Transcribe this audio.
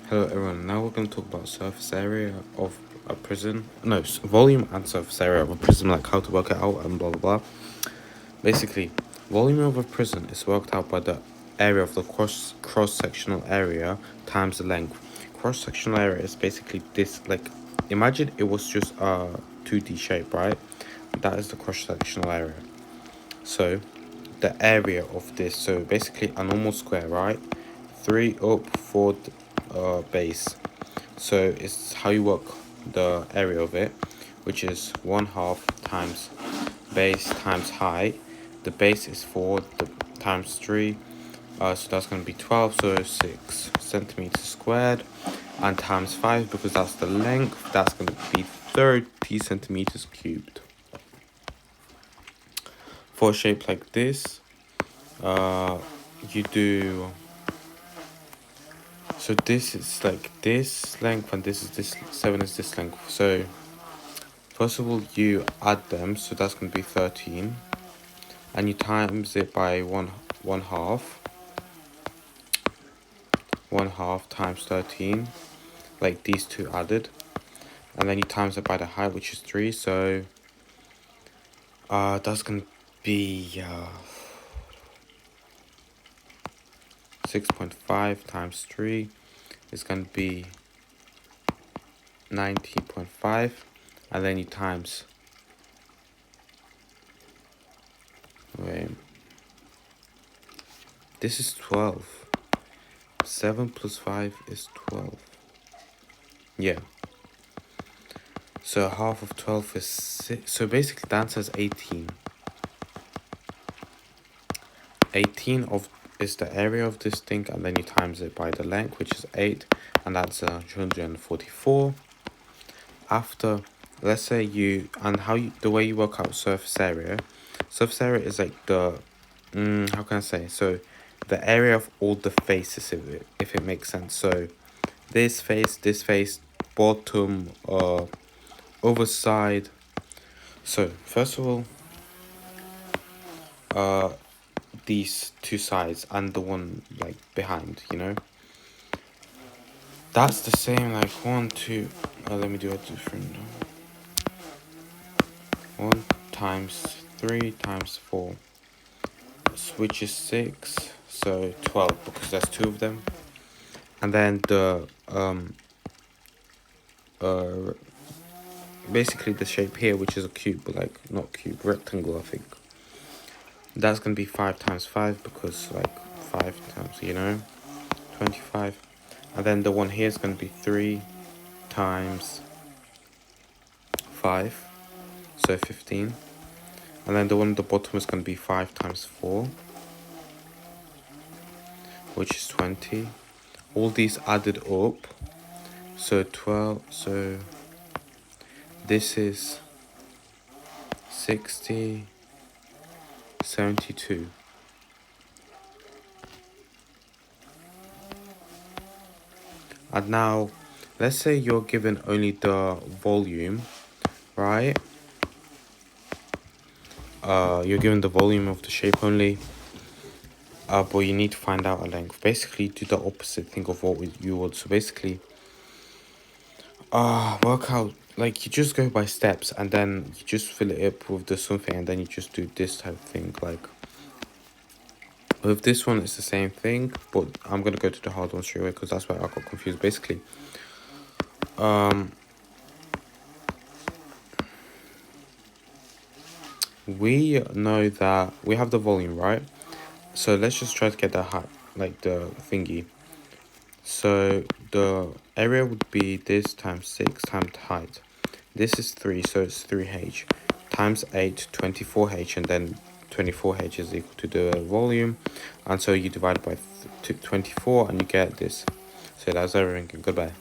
Hello everyone, now we're going to talk about surface area of a prism. No, volume and surface area of a prism, like how to work it out and blah blah blah. Basically, volume of a prism is worked out by the area of the cross-sectional area times the length. Cross-sectional area is basically this, like, imagine it was just a 2D shape, right? That is the cross-sectional area. So, the area of this, so basically a normal square, right? 3 up, 4 base. So it's how you work the area of it, which is 1/2 times base times height. The base is 4 times 3, so that's going to be 12, so 6 centimeters squared, and times 5 because that's the length, that's going to be 30 centimeters cubed. For a shape like this, you do, so this is like this length and this is this 7 is this length. So first of all you add them, so that's going to be 13, and you times it by one half times 13, like these two added, and then you times it by the height, which is 3, so that's going to be 6.5 times 3 is going to be 19.5, and then you times, wait, this is 12. 7 plus 5 is 12. Yeah. So half of 12 is 6. So basically the answer is 18. 18 is the area of this thing, and then you times it by the length, which is 8, and that's 144. After, let's say the way you work out surface area is like the, how can I say, so the area of all the faces, if it makes sense. So this face, bottom, other side. So first of all, these two sides and the one like behind, that's the same, like 1, 2, let me do a different, 1 times 3 times 4, which is 6, so 12 because there's 2 of them, and then the basically the shape here, which is a cube, but like not cube, rectangle, I think that's gonna be 5 times 5 because like 5 times 25, and then the one here is gonna be 3 times 5, so 15, and then the one at the bottom is going to be 5 times 4, which is 20. All these added up, so 12, so this is 60, 72. And now let's say you're given only the volume, right? You're given the volume of the shape only, but you need to find out a length. Basically do the opposite thing of what you would. So basically work out, like, you just go by steps, and then you just fill it up with the something, and then you just do this type of thing. Like with this one it's the same thing, but I'm gonna go to the hard one straight away because that's where I got confused. Basically we know that we have the volume, right? So let's just try to get that height, like the thingy. So the area would be this times 6 times height. This is 3, so it's 3h times 8, 24h, and then 24h is equal to the volume, and so you divide by 24 and you get this. So that's everything. Goodbye.